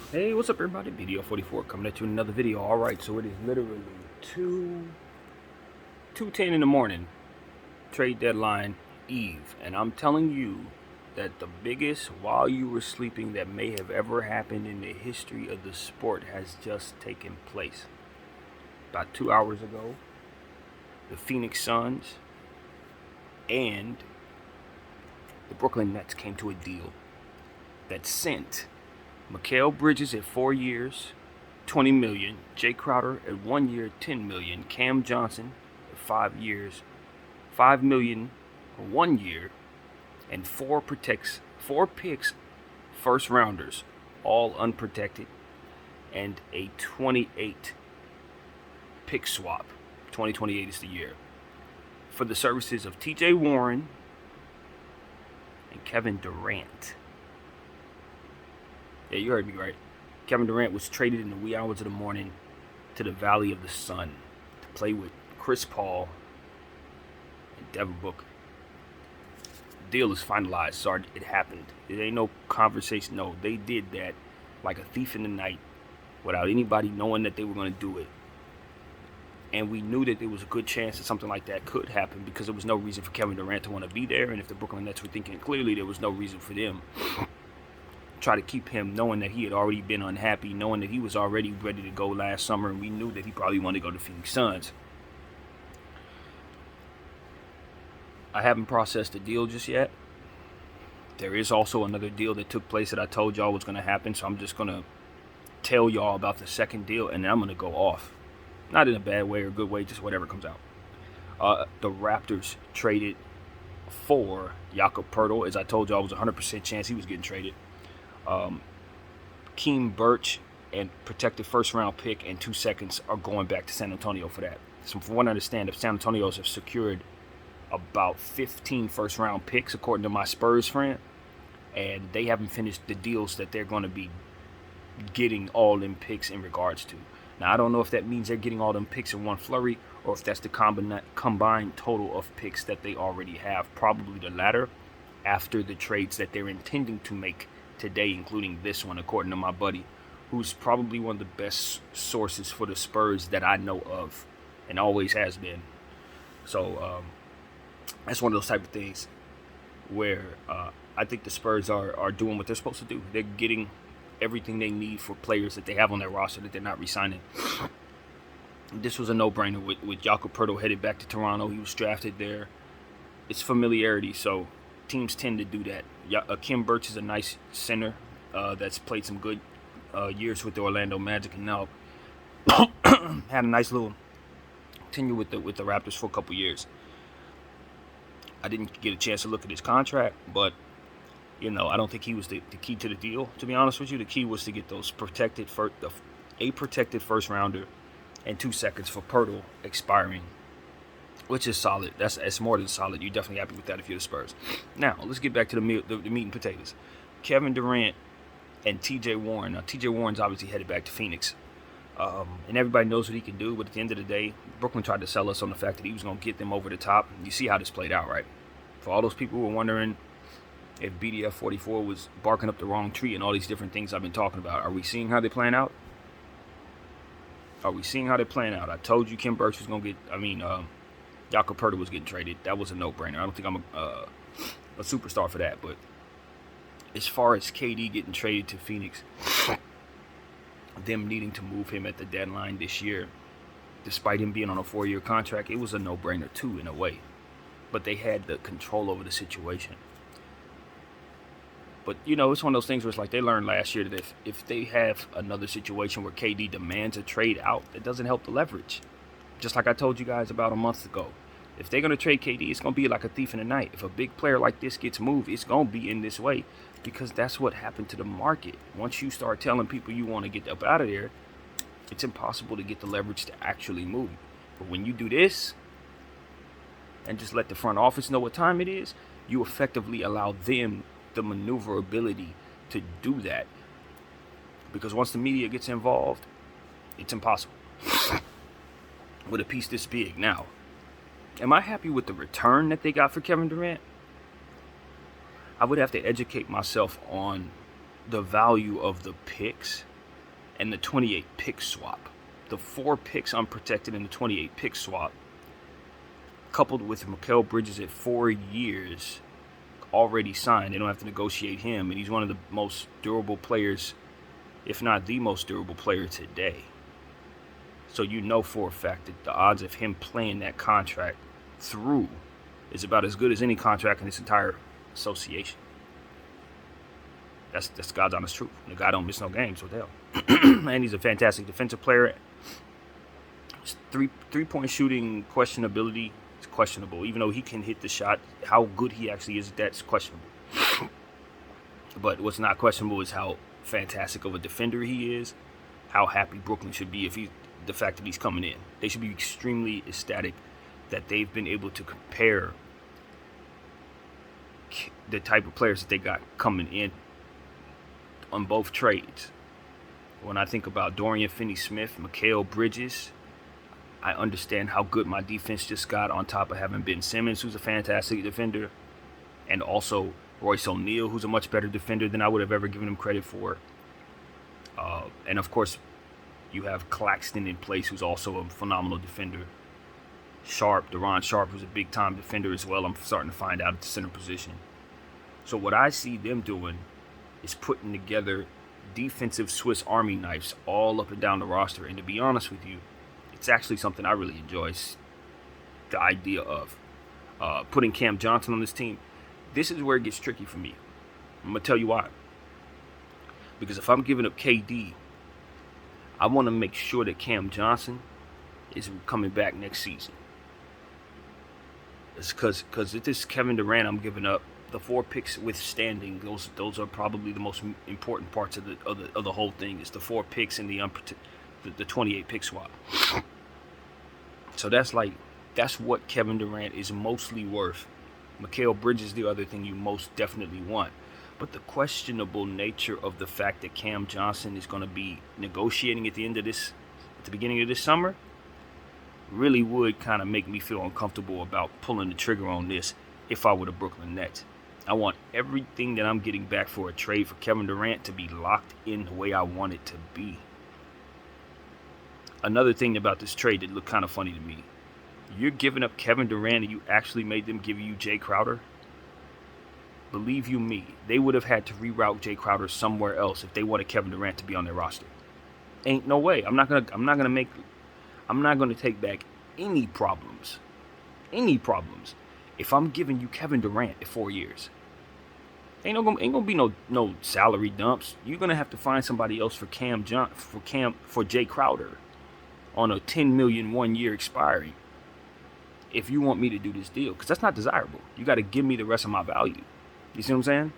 Hey, what's up everybody? Video 44 coming at you in another video. Alright, so it is literally 2:10 in the morning, trade deadline eve, and I'm telling you that the biggest while you were sleeping that may have ever happened in the history of the sport has just taken place. About 2 hours ago, the Phoenix Suns and the Brooklyn Nets came to a deal that sent Mikal Bridges at 4 years, $20 million. Jay Crowder at 1 year, $10 million. Cam Johnson at 5 years, $5 million for 1 year, and four picks, first rounders, all unprotected, and a 28 pick swap. 2028 is the year for the services of T.J. Warren and Kevin Durant. Yeah, you heard me right. Kevin Durant was traded in the wee hours of the morning to the Valley of the Sun to play with Chris Paul and Devin Booker. The deal is finalized. Sorry, it happened. It ain't no conversation. No, they did that like a thief in the night without anybody knowing that they were going to do it. And we knew that there was a good chance that something like that could happen because there was no reason for Kevin Durant to want to be there. And if the Brooklyn Nets were thinking clearly, there was no reason for them try to keep him, knowing that he had already been unhappy, knowing that he was already ready to go last summer, and we knew that he probably wanted to go to Phoenix Suns. I haven't processed the deal just yet. There is also another deal that took place that I told y'all was going to happen, so I'm just going to tell y'all about the second deal, and then I'm going to go off. Not in a bad way or good way, just whatever comes out. The Raptors traded for Jakob Poeltl. As I told y'all, it was a 100% chance he was getting traded. Keem Birch and protected first round pick and 2 seconds are going back to San Antonio for that. So from what I understand, San Antonio's have secured about 15 first round picks, according to my Spurs friend, and they haven't finished the deals that they're going to be getting all them picks in regards to. Now, I don't know if that means they're getting all them picks in one flurry or if that's the combined total of picks that they already have. Probably the latter, after the trades that they're intending to make today, including this one, according to my buddy, who's probably one of the best sources for the Spurs that I know of and always has been. So that's one of those type of things where I think the Spurs are doing what they're supposed to do. They're getting everything they need for players that they have on their roster that they're not re-signing. This was a no-brainer with Jakob Poeltl headed back to Toronto. He was drafted there. It's familiarity, so teams tend to do that. Keem Birch is a nice center that's played some good years with the Orlando Magic, and now had a nice little tenure with the Raptors for a couple years. I didn't get a chance to look at his contract, but I don't think he was the key to the deal. To be honest with you, the key was to get those protected first rounder and 2 seconds for Poeltl expiring, which is solid. That's more than solid. You're definitely happy with that if you're the Spurs. Now, let's get back to the meat and potatoes. Kevin Durant and T.J. Warren. Now, T.J. Warren's obviously headed back to Phoenix. And everybody knows what he can do, but at the end of the day, Brooklyn tried to sell us on the fact that he was going to get them over the top. You see how this played out, right? For all those people who were wondering if BDF 44 was barking up the wrong tree and all these different things I've been talking about, are we seeing how they're playing out? Are we seeing how they're playing out? I told you Keem Birch was going to get, Jakob Poeltl was getting traded. That was a no-brainer. I don't think I'm a superstar for that. But as far as KD getting traded to Phoenix, them needing to move him at the deadline this year, despite him being on a 4-year contract, it was a no-brainer too in a way. But they had the control over the situation. But, it's one of those things where it's like they learned last year that if they have another situation where KD demands a trade out, it doesn't help the leverage. Just like I told you guys about a month ago. If they're going to trade KD, it's going to be like a thief in the night. If a big player like this gets moved, it's going to be in this way because that's what happened to the market. Once you start telling people you want to get up out of there, it's impossible to get the leverage to actually move. But when you do this and just let the front office know what time it is, you effectively allow them the maneuverability to do that. Because once the media gets involved, it's impossible. With a piece this big. Now, am I happy with the return that they got for Kevin Durant? I would have to educate myself on the value of the picks and the 28 pick swap. The 4 picks unprotected in the 28 pick swap, coupled with Mikal Bridges at 4 years already signed. They don't have to negotiate him, and he's one of the most durable players, if not the most durable player today. So you know for a fact that the odds of him playing that contract through is about as good as any contract in this entire association. That's God's honest truth. The guy don't miss no games with hell. And he's a fantastic defensive player. His three-point shooting questionability is questionable. Even though he can hit the shot, how good he actually is at that is questionable. But what's not questionable is how fantastic of a defender he is. How happy Brooklyn should be if the fact that he's coming in. They should be extremely ecstatic that they've been able to compare the type of players that they got coming in on both trades. When I think about Dorian Finney-Smith, Mikal Bridges, I understand how good my defense just got on top of having Ben Simmons, who's a fantastic defender, and also Royce O'Neal, who's a much better defender than I would have ever given him credit for. And of course, you have Claxton in place, who's also a phenomenal defender. Deron Sharp, who's a big-time defender as well. I'm starting to find out at the center position. So what I see them doing is putting together defensive Swiss Army knives all up and down the roster. And to be honest with you, it's actually something I really enjoy. The idea of putting Cam Johnson on this team. This is where it gets tricky for me. I'm going to tell you why. Because if I'm giving up KD, I want to make sure that Cam Johnson is coming back next season. It's because if this Kevin Durant I'm giving up, the 4 picks withstanding, those are probably the most important parts of the whole thing. Is the 4 picks and the 28 pick swap. So that's what Kevin Durant is mostly worth. Mikal Bridges, the other thing you most definitely want. But the questionable nature of the fact that Cam Johnson is going to be negotiating at the beginning of this summer, really would kind of make me feel uncomfortable about pulling the trigger on this if I were the Brooklyn Nets. I want everything that I'm getting back for a trade for Kevin Durant to be locked in the way I want it to be. Another thing about this trade that looked kind of funny to me, you're giving up Kevin Durant and you actually made them give you Jay Crowder. Believe you me, they would have had to reroute Jay Crowder somewhere else if they wanted Kevin Durant to be on their roster. Ain't no way. I'm not gonna take back any problems if I'm giving you Kevin Durant at 4 years. Ain't gonna be no salary dumps. You're gonna have to find somebody else for Jay Crowder on a $10 million 1 year expiring. If you want me to do this deal, because that's not desirable. You got to give me the rest of my value. You see what I'm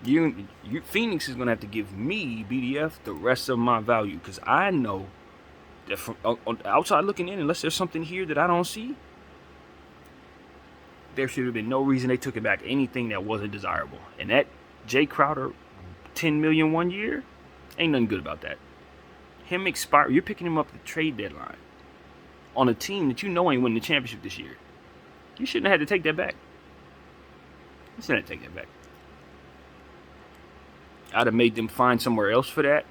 saying? Phoenix is going to have to give me, BDF, the rest of my value. Because I know that from on outside looking in, unless there's something here that I don't see, there should have been no reason they took it back anything that wasn't desirable. And that Jay Crowder, $10 million 1 year, ain't nothing good about that. Him expire, you're picking him up at the trade deadline on a team that you know ain't winning the championship this year. You shouldn't have had to take that back. You shouldn't have to take that back. I'd have made them find somewhere else for that,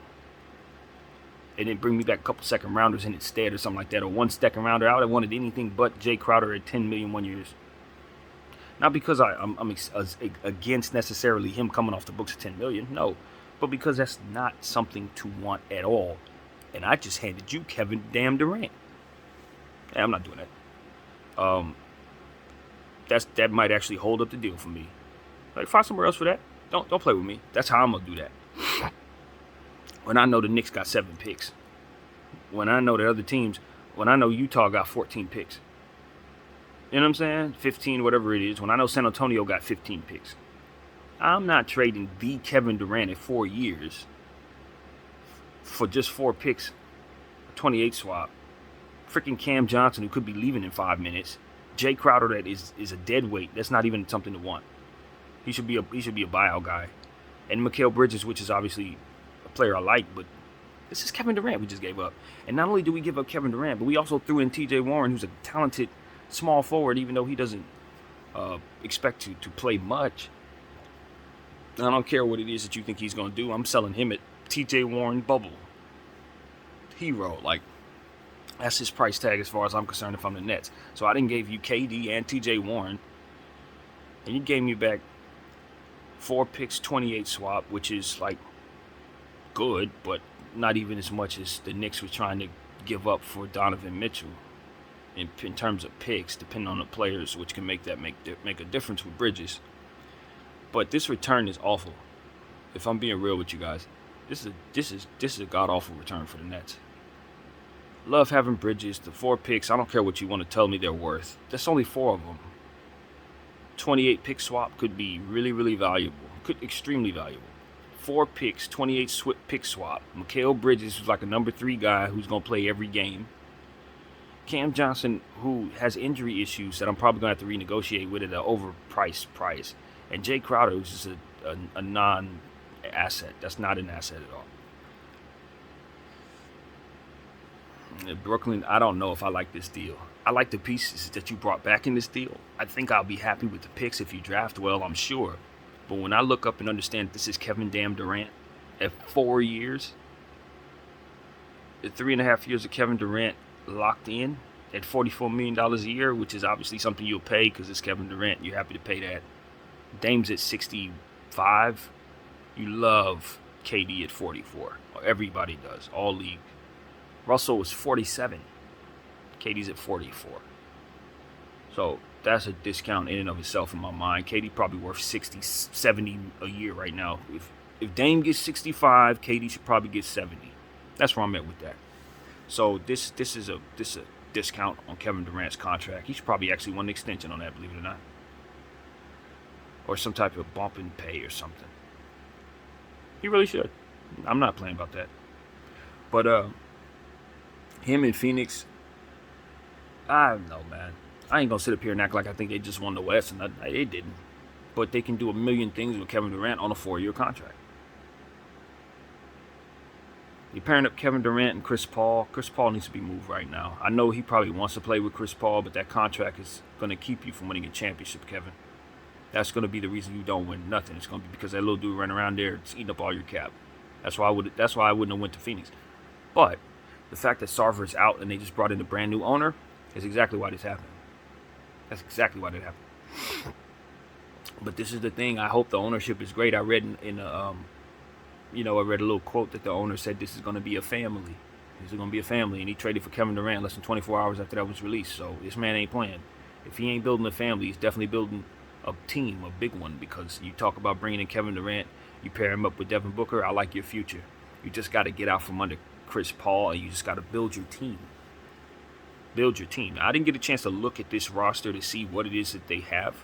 and then bring me back a couple second rounders in instead or something like that, or 1 second rounder. I would have wanted anything but Jay Crowder at $10 million 1 years. Not because I'm against necessarily him coming off the books at $10 million, no, but because that's not something to want at all. And I just handed you Kevin damn Durant. Yeah, I'm not doing that. That might actually hold up the deal for me. Like, find somewhere else for that. Don't play with me. That's how I'm gonna do that. When I know the Knicks got 7 picks, when I know Utah got 14 picks, you know what I'm saying? 15, whatever it is. When I know San Antonio got 15 picks, I'm not trading the Kevin Durant at 4 years for just 4 picks, 28 swap. Freaking Cam Johnson, who could be leaving in 5 minutes. Jay Crowder, that is a dead weight. That's not even something to want. He should be a buyout guy. And Mikal Bridges, which is obviously a player I like, but this is Kevin Durant we just gave up. And not only do we give up Kevin Durant, but we also threw in T.J. Warren, who's a talented small forward, even though he doesn't expect to play much. I don't care what it is that you think he's going to do. I'm selling him at TJ Warren bubble. Hero. Like, that's his price tag as far as I'm concerned if I'm the Nets. So I didn't give you KD and TJ Warren. And you gave me back 4 picks, 28 swap, which is like good, but not even as much as the Knicks were trying to give up for Donovan Mitchell in terms of picks, depending on the players, which can make a difference with Bridges. But this return is awful. If I'm being real with you guys, this is a god awful return for the Nets. Love having Bridges. The 4 picks, I don't care what you want to tell me they're worth. That's only 4 of them. 28 pick swap could be really, really valuable. Extremely valuable. 4 picks, 28 pick swap. Mikal Bridges is like a number 3 guy who's going to play every game. Cam Johnson, who has injury issues that I'm probably going to have to renegotiate with at an overpriced price. And Jay Crowder, who's just a non-asset. That's not an asset at all. Brooklyn, I don't know if I like this deal. I like the pieces that you brought back in this deal. I think I'll be happy with the picks if you draft well, I'm sure. But when I look up and understand this is Kevin Damn Durant at 4 years, at 3.5 years of Kevin Durant locked in at $44 million a year, which is obviously something you'll pay because it's Kevin Durant. You're happy to pay that. Dame's at 65. You love KD at 44. Everybody does. All league. Russell was 47. KD's at 44. So that's a discount in and of itself in my mind. KD probably worth 60, 70 a year right now. If Dame gets 65, KD should probably get 70. That's where I'm at with that. So this is a discount on Kevin Durant's contract. He should probably actually want an extension on that, believe it or not. Or some type of bump in pay or something. He really should. I'm not playing about that. But him in Phoenix, I don't know, man. I ain't gonna sit up here and act like I think they just won the West, and they didn't. But they can do a million things with Kevin Durant on a 4-year contract. You're pairing up Kevin Durant and Chris Paul. Chris Paul needs to be moved right now. I know he probably wants to play with Chris Paul, but that contract is gonna keep you from winning a championship, Kevin. That's gonna be the reason you don't win nothing. It's gonna be because that little dude running around there is eating up all your cap. That's why I wouldn't have went to Phoenix. But the fact that Sarver's out and they just brought in a brand new owner is exactly why this happened. That's exactly why that happened. But this is the thing. I hope the ownership is great. I read I read a little quote that the owner said this is going to be a family. This is going to be a family, and he traded for Kevin Durant less than 24 hours after that was released. So this man ain't playing. If he ain't building a family, he's definitely building a team, a big one. Because you talk about bringing in Kevin Durant, you pair him up with Devin Booker. I like your future. You just got to get out from under Chris Paul, and you just got to build your team. Build your team. I didn't get a chance to look at this roster to see what it is that they have.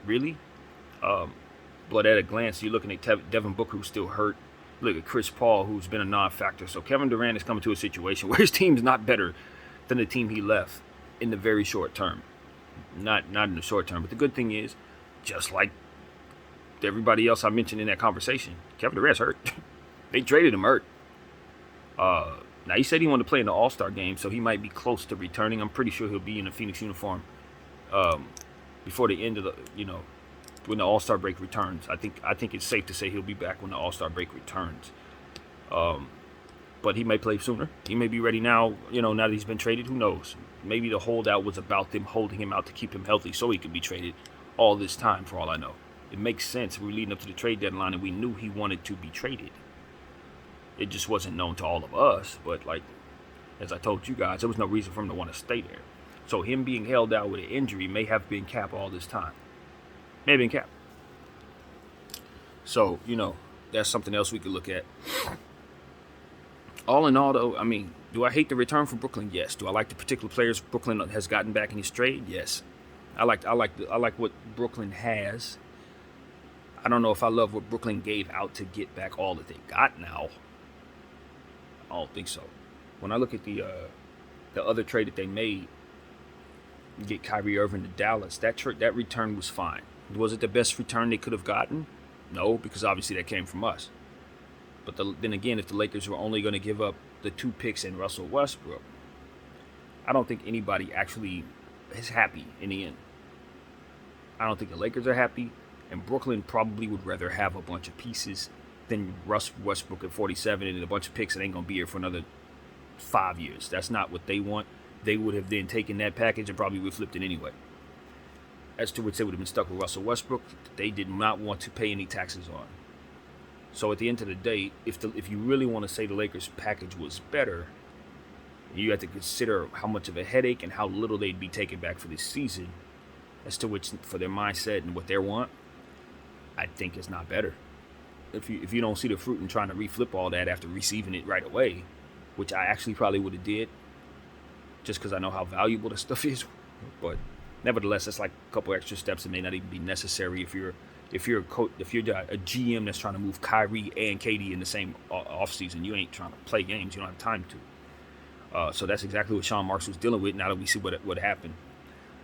Really? But at a glance, you're looking at Devin Booker, who's still hurt. Look at Chris Paul, who's been a non-factor. So Kevin Durant is coming to a situation where his team's not better than the team he left in the very short term. Not in the short term. But the good thing is, just like everybody else I mentioned in that conversation, Kevin Durant's hurt. They traded him hurt. Now, he said he wanted to play in the All-Star game, so he might be close to returning. I'm pretty sure he'll be in a Phoenix uniform before the end of when the All-Star break returns. I think it's safe to say he'll be back when the All-Star break returns. But he may play sooner. He may be ready now, now that he's been traded. Who knows? Maybe the holdout was about them holding him out to keep him healthy so he could be traded all this time, for all I know. It makes sense. We're leading up to the trade deadline, and we knew he wanted to be traded. It just wasn't known to all of us. But, as I told you guys, there was no reason for him to want to stay there. So him being held out with an injury may have been Cap all this time. May have been Cap. So, that's something else we could look at. All in all, though, do I hate the return from Brooklyn? Yes. Do I like the particular players Brooklyn has gotten back in his trade? Yes. I like what Brooklyn has. I don't know if I love what Brooklyn gave out to get back all that they got now. I don't think so. When I look at the other trade that they made, get Kyrie Irving to Dallas, that return was fine. Was it the best return they could have gotten? No, because obviously that came from us. But then again, if the Lakers were only going to give up the 2 picks and Russell Westbrook, I don't think anybody actually is happy in the end. I don't think the Lakers are happy, and Brooklyn probably would rather have a bunch of pieces than Russ Westbrook at 47 and a bunch of picks that ain't going to be here for another 5 years. That's not what they want. They would have then taken that package and probably would have flipped it anyway. As to which they would have been stuck with Russell Westbrook, they did not want to pay any taxes on. So at the end of the day, if you really want to say the Lakers package was better, you have to consider how much of a headache and how little they'd be taken back for this season. As to which, for their mindset and what they want, I think it's not better. If you don't see the fruit in trying to reflip all that after receiving it right away, which I actually probably would have did, just because I know how valuable the stuff is, but nevertheless, that's like a couple extra steps that may not even be necessary if you're a GM that's trying to move Kyrie and KD in the same offseason. You ain't trying to play games. You don't have time to. So that's exactly what Sean Marks was dealing with. Now that we see what happened,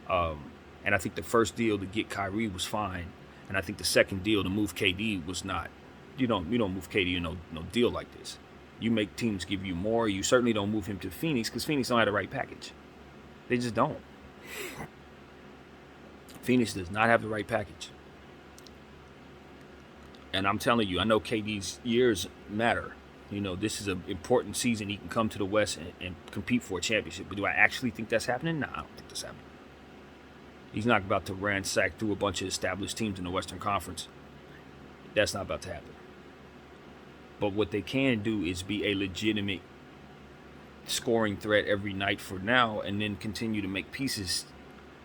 and I think the first deal to get Kyrie was fine, and I think the second deal to move KD was not. You don't move KD in no deal like this. You make teams give you more. You certainly don't move him to Phoenix because Phoenix don't have the right package. They just don't. Phoenix does not have the right package. And I'm telling you, I know KD's years matter. This is an important season. He can come to the West and compete for a championship. But do I actually think that's happening? Nah, I don't think that's happening. He's not about to ransack through a bunch of established teams in the Western Conference. That's not about to happen. But what they can do is be a legitimate scoring threat every night for now and then continue to make pieces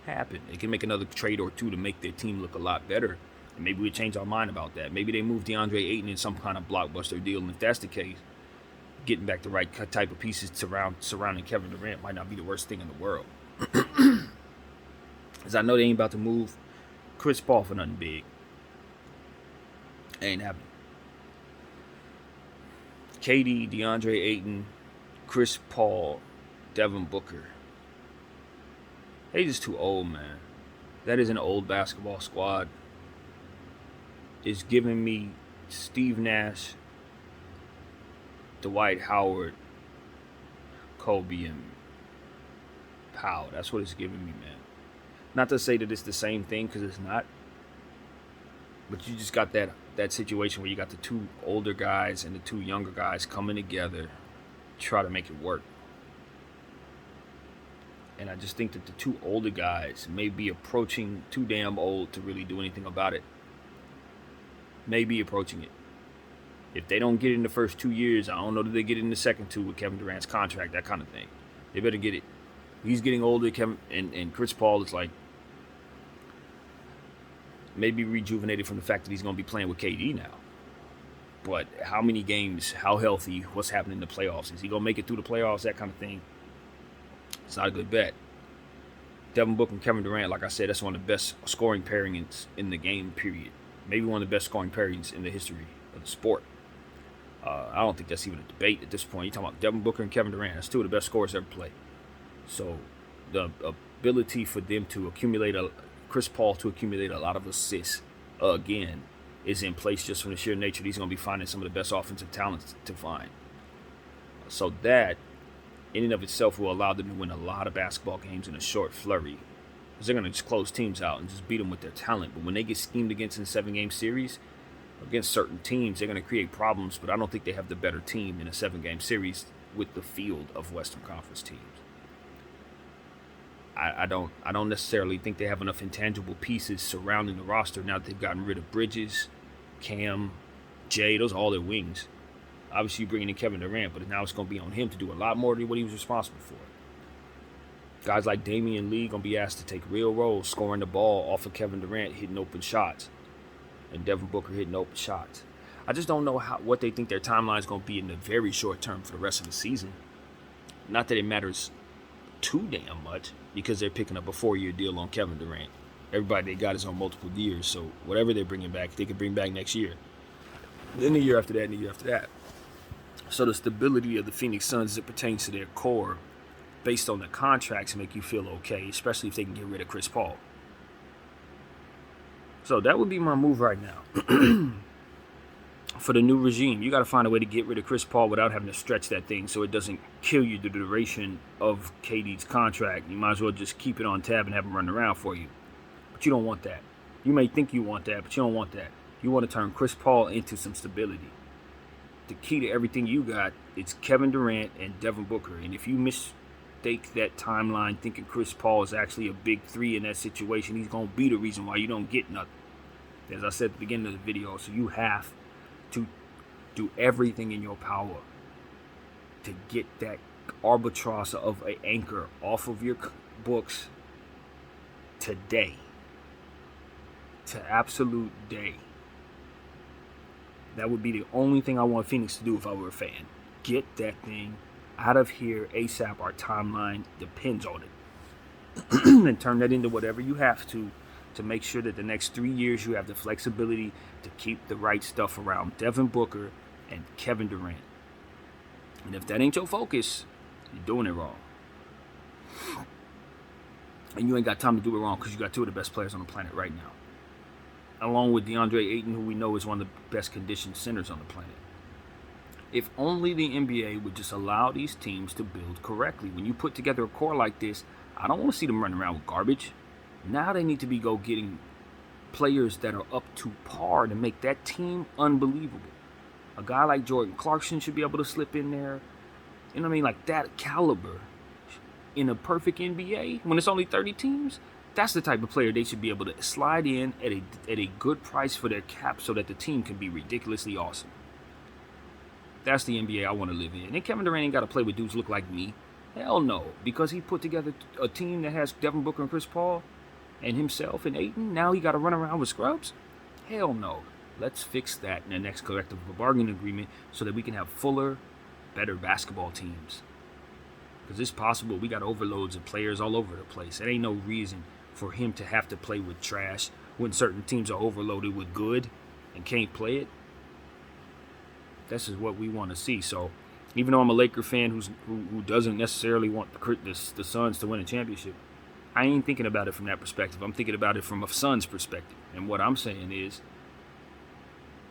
happen. They can make another trade or two to make their team look a lot better. And maybe we change our mind about that. Maybe they move DeAndre Ayton in some kind of blockbuster deal. And if that's the case, getting back the right type of pieces surrounding Kevin Durant might not be the worst thing in the world. Because I know they ain't about to move Chris Paul for nothing big. Ain't happening. KD, DeAndre Ayton, Chris Paul, Devin Booker. They just too old, man. That is an old basketball squad. It's giving me Steve Nash, Dwight Howard, Kobe, and Powell. That's what it's giving me, man. Not to say that it's the same thing, because it's not. But you just got that situation where you got the two older guys and the two younger guys coming together, try to make it work. And I just think that the two older guys may be approaching too damn old to really do anything about it. May be approaching it. If they don't get it in the first 2 years, I don't know that they get it in the second two with Kevin Durant's contract, that kind of thing. They better get it. He's getting older, Kevin, and Chris Paul is like maybe rejuvenated from the fact that he's going to be playing with KD now. But how many games, how healthy, what's happening in the playoffs? Is he going to make it through the playoffs, that kind of thing? It's not a good bet. Devin Booker and Kevin Durant, like I said, that's one of the best scoring pairings in the game, period. Maybe one of the best scoring pairings in the history of the sport. I don't think that's even a debate at this point. You're talking about Devin Booker and Kevin Durant. That's two of the best scorers ever played. So the ability for them to accumulate Chris Paul to accumulate a lot of assists again is in place just from the sheer nature that he's going to be finding some of the best offensive talents to find. So that in and of itself will allow them to win a lot of basketball games in a short flurry. Because they're going to just close teams out and just beat them with their talent. But when they get schemed against in a 7-game series, against certain teams, they're going to create problems. But I don't think they have the better team in a 7-game series with the field of Western Conference teams. I don't necessarily think they have enough intangible pieces surrounding the roster now that they've gotten rid of Bridges, Cam, Jay. Those are all their wings. Obviously, you're bringing in Kevin Durant, but now it's going to be on him to do a lot more than what he was responsible for. Guys like Damian Lee going to be asked to take real roles, scoring the ball off of Kevin Durant, hitting open shots, and Devin Booker hitting open shots. I just don't know what they think their timeline is going to be in the very short term for the rest of the season. Not that it matters too damn much, because they're picking up a 4-year deal on Kevin Durant. Everybody they got is on multiple years, so whatever they're bringing back, they can bring back next year. Then the year after that, and the year after that. So the stability of the Phoenix Suns as it pertains to their core, based on the contracts, make you feel okay, especially if they can get rid of Chris Paul. So that would be my move right now. For the new regime, you got to find a way to get rid of Chris Paul without having to stretch that thing so it doesn't kill you the duration of KD's contract. You might as well just keep it on tab and have him run around for you. But you don't want that. You may think you want that, but you don't want that. You want to turn Chris Paul into some stability. the key to everything you got, it's Kevin Durant and Devin Booker. And if you mistake that timeline thinking Chris Paul is actually a big three in that situation, he's going to be the reason why you don't get nothing. As I said at the beginning of the video, so you have to do everything in your power to get that arbitrage of an anchor off of your books today. To absolute day. That would be the only thing I want Phoenix to do if I were a fan. Get that thing out of here ASAP. Our timeline depends on it. And turn that into whatever you have to make sure that the next 3 years you have the flexibility to keep the right stuff around Devin Booker and Kevin Durant. And if that ain't your focus, you're doing it wrong. And you ain't got time to do it wrong because you got two of the best players on the planet right now. Along with DeAndre Ayton, who we know is one of the best conditioned centers on the planet. If only the NBA would just allow these teams to build correctly. When you put together a core like this, I don't want to see them running around with garbage. Now they need to be getting players that are up to par to make that team unbelievable. A guy like Jordan Clarkson should be able to slip in there. You know what I mean? Like that caliber in a perfect NBA when it's only 30 teams. That's the type of player they should be able to slide in at a good price for their cap so that the team can be ridiculously awesome. That's the NBA I want to live in. And Kevin Durant ain't got to play with dudes look like me. Hell no. Because he put together a team that has Devin Booker and Chris Paul and himself and Ayton. Now he got to run around with scrubs? Hell no. Let's fix that in the next collective bargaining agreement so that we can have fuller, better basketball teams. Because it's possible we got overloads of players all over the place. There ain't no reason for him to have to play with trash when certain teams are overloaded with good and can't play it. This is what we want to see. So even though I'm a Laker fan who doesn't necessarily want the Suns to win a championship, I ain't thinking about it from that perspective. I'm thinking about it from a Suns perspective. And what I'm saying is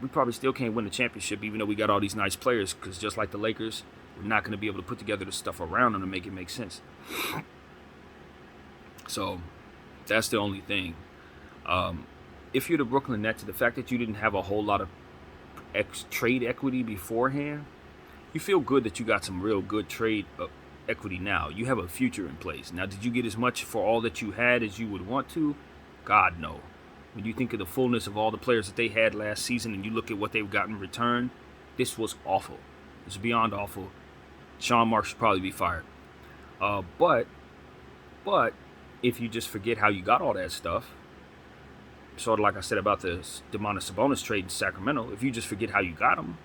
we probably still can't win the championship even though we got all these nice players, because just like the Lakers, we're not going to be able to put together the stuff around them to make it make sense. So that's the only thing. If you're the Brooklyn Nets, the fact that you didn't have a whole lot of trade equity beforehand, you feel good that you got some real good trade equity now. You have a future in place. Now, did you get as much for all that you had as you would want to? God, no. When you think of the fullness of all the players that they had last season and you look at what they've gotten in return, this was awful. It's beyond awful. Sean Marks should probably be fired. But if you just forget how you got all that stuff, sort of like I said about the Domantas Sabonis trade in Sacramento, if you just forget how you got them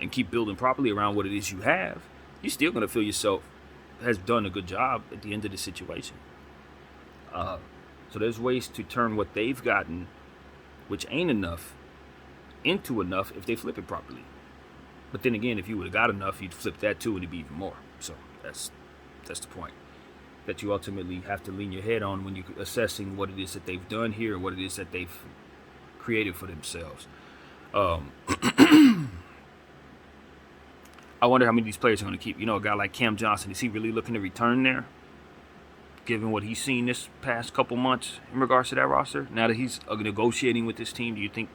and keep building properly around what it is you have, you're still going to feel yourself has done a good job at the end of the situation. So there's ways to turn what they've gotten, which ain't enough, into enough if they flip it properly. But then again, if you would have got enough, you'd flip that too and it'd be even more. So that's the point that you ultimately have to lean your head on when you're assessing what it is that they've done here and what it is that they've created for themselves. I wonder how many of these players are going to keep. You know, a guy like Cam Johnson, is he really looking to return there? Given what he's seen this past couple months in regards to that roster, now that he's negotiating with this team, do you think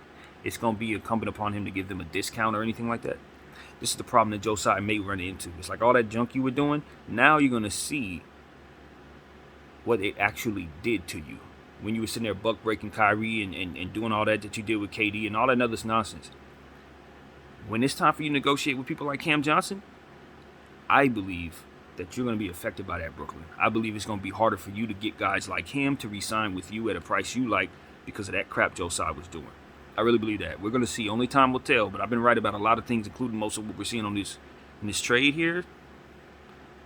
it's going to be incumbent upon him to give them a discount or anything like that? This is the problem that Josiah may run into. It's like all that junk you were doing, now you're going to see what it actually did to you. When you were sitting there buck breaking Kyrie and doing all that you did with KD and all that other nonsense. When it's time for you to negotiate with people like Cam Johnson, I believe that you're going to be affected by that, Brooklyn. I believe it's going to be harder for you to get guys like him to re-sign with you at a price you like because of that crap Josiah was doing. I really believe that. We're going to see. Only time will tell, but I've been right about a lot of things, including most of what we're seeing on in this trade here,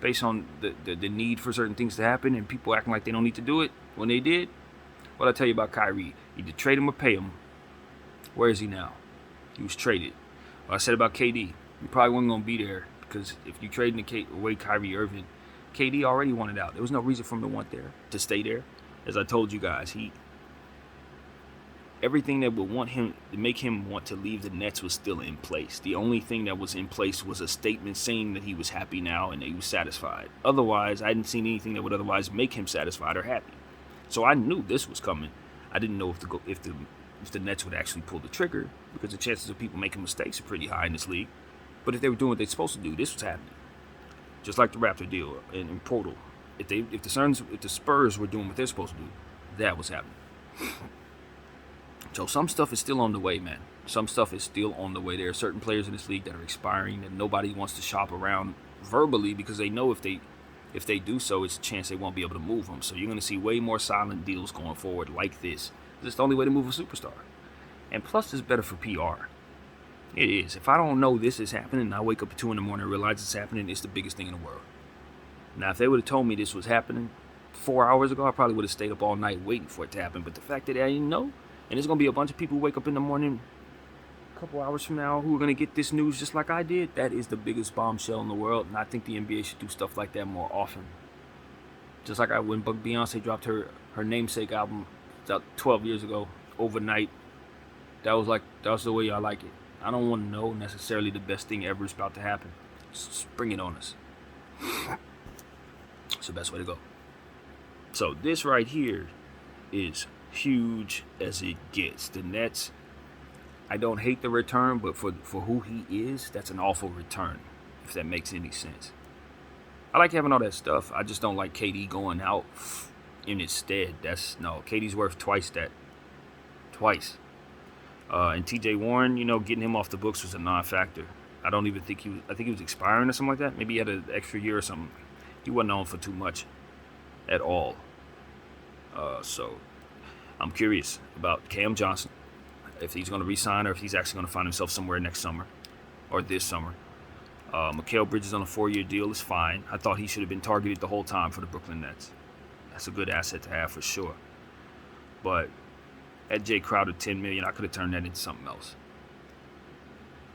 based on the need for certain things to happen and people acting like they don't need to do it when they did. What I tell you about Kyrie, either trade him or pay him. Where is he now? He was traded. What I said about KD, he probably wasn't going to be there because if you trade away Kyrie Irving, KD already wanted out. There was no reason for him to stay there. As I told you guys, everything that would make him want to leave the Nets was still in place. The only thing that was in place was a statement saying that he was happy now and that he was satisfied. Otherwise, I hadn't seen anything that would otherwise make him satisfied or happy. So I knew this was coming. I didn't know if the Nets would actually pull the trigger because the chances of people making mistakes are pretty high in this league. But if they were doing what they're supposed to do, this was happening. Just like the Raptor deal in Portal. If the Spurs were doing what they're supposed to do, that was happening. So some stuff is still on the way, man. Some stuff is still on the way. There are certain players in this league that are expiring that nobody wants to shop around verbally because they know if they do so, it's a chance they won't be able to move them. So you're going to see way more silent deals going forward like this. It's the only way to move a superstar. And plus, it's better for PR. It is. If I don't know this is happening and I wake up at 2 in the morning and realize it's happening, it's the biggest thing in the world. Now, if they would have told me this was happening 4 hours ago, I probably would have stayed up all night waiting for it to happen. But the fact that I didn't know, and there's going to be a bunch of people who wake up in the morning a couple hours from now who are going to get this news just like I did, that is the biggest bombshell in the world. And I think the NBA should do stuff like that more often. Just like when Beyonce dropped her namesake album about 12 years ago, overnight. That was the way I like it. I don't want to know necessarily the best thing ever is about to happen. Just bring it on us. It's the best way to go. So this right here is huge as it gets. The Nets, I don't hate the return, but for who he is, that's an awful return, if that makes any sense. I like having all that stuff. I just don't like KD going out in its stead. KD's worth twice that. Twice. And TJ Warren, getting him off the books was a non-factor. I don't even think I think he was expiring or something like that. Maybe he had an extra year or something. He wasn't on for too much at all. So I'm curious about Cam Johnson, if he's going to re-sign or if he's actually going to find himself somewhere next summer or this summer. Mikal Bridges on a 4-year deal is fine. I thought he should have been targeted the whole time for the Brooklyn Nets. That's a good asset to have for sure. But at Jay Crowder, $10 million, I could have turned that into something else.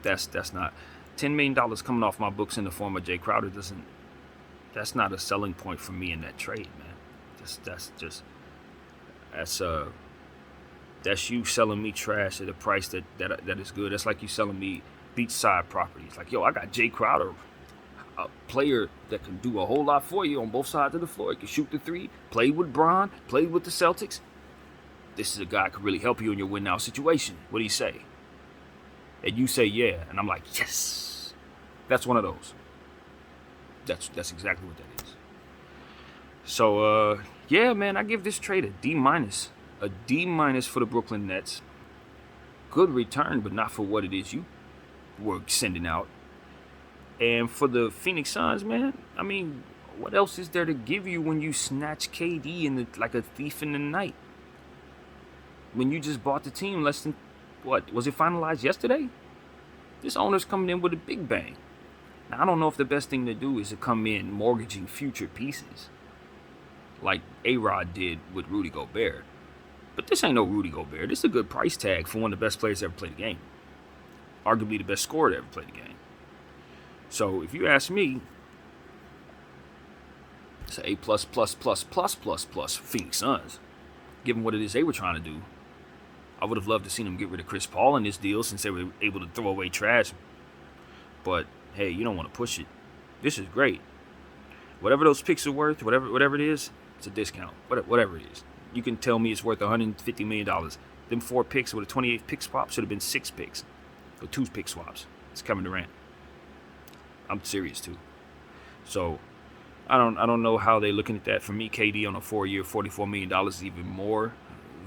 That's not $10 million coming off my books in the form of Jay Crowder doesn't. That's not a selling point for me in that trade, man. That's you selling me trash at a price that is good. That's like you selling me beachside properties. Like, I got Jay Crowder, a player that can do a whole lot for you on both sides of the floor. He can shoot the three, played with Bron, played with the Celtics. This is a guy who could really help you in your win now situation. What do you say? And you say yeah, and I'm like, yes. That's one of those. That's exactly what that is. So yeah, man, I give this trade a D-. A D- for the Brooklyn Nets. Good return, but not for what it is you were sending out. And for the Phoenix Suns, man, I mean, what else is there to give you when you snatch KD like a thief in the night? When you just bought the team less than, was it finalized yesterday? This owner's coming in with a big bang. Now, I don't know if the best thing to do is to come in mortgaging future pieces like A-Rod did with Rudy Gobert. But this ain't no Rudy Gobert. This is a good price tag for one of the best players to ever play the game. Arguably the best scorer to ever play the game. So if you ask me, it's an A++++++ Phoenix Suns. Given what it is they were trying to do, I would have loved to seen them get rid of Chris Paul in this deal since they were able to throw away trash. But hey, you don't want to push it. This is great. Whatever those picks are worth, whatever it is, it's a discount. Whatever it is. You can tell me it's worth $150 million. Them 4 picks with a 28 pick swap should have been 6 picks. Or 2 pick swaps. It's Kevin Durant. I'm serious too. So I don't know how they're looking at that. For me, KD on a 4-year, $44 million is even more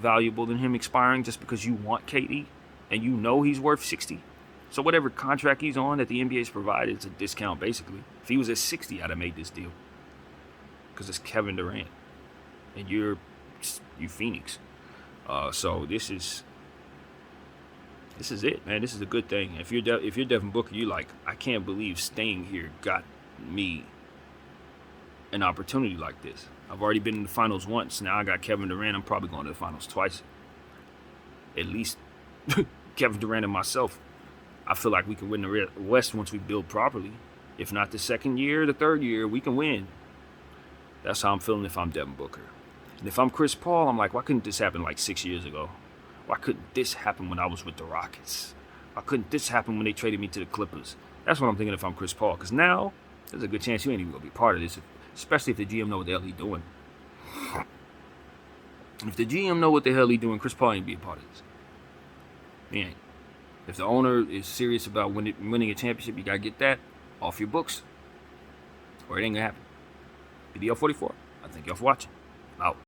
valuable than him expiring just because you want KD and you know he's worth 60. So whatever contract he's on that the NBA's provided, it's a discount basically. If he was at 60, I'd have made this deal. Because it's Kevin Durant. And you Phoenix. So this is it, man. This is a good thing. If you're Devin Booker, you like, I can't believe staying here got me an opportunity like this. I've already been in the finals once. Now I got Kevin Durant. I'm probably going to the finals twice. At least Kevin Durant and myself. I feel like we can win the West once we build properly. If not the second year, the third year, we can win. That's how I'm feeling if I'm Devin Booker. And if I'm Chris Paul, I'm like, why couldn't this happen like 6 years ago? Why couldn't this happen when I was with the Rockets? Why couldn't this happen when they traded me to the Clippers? That's what I'm thinking if I'm Chris Paul. Because now, there's a good chance you ain't even going to be part of this. Especially if the GM know what the hell he's doing. If the GM know what the hell he's doing, Chris Paul ain't be a part of this. He ain't. If the owner is serious about winning a championship, you got to get that off your books, or it ain't going to happen. BDL 44, I thank y'all for watching. Out.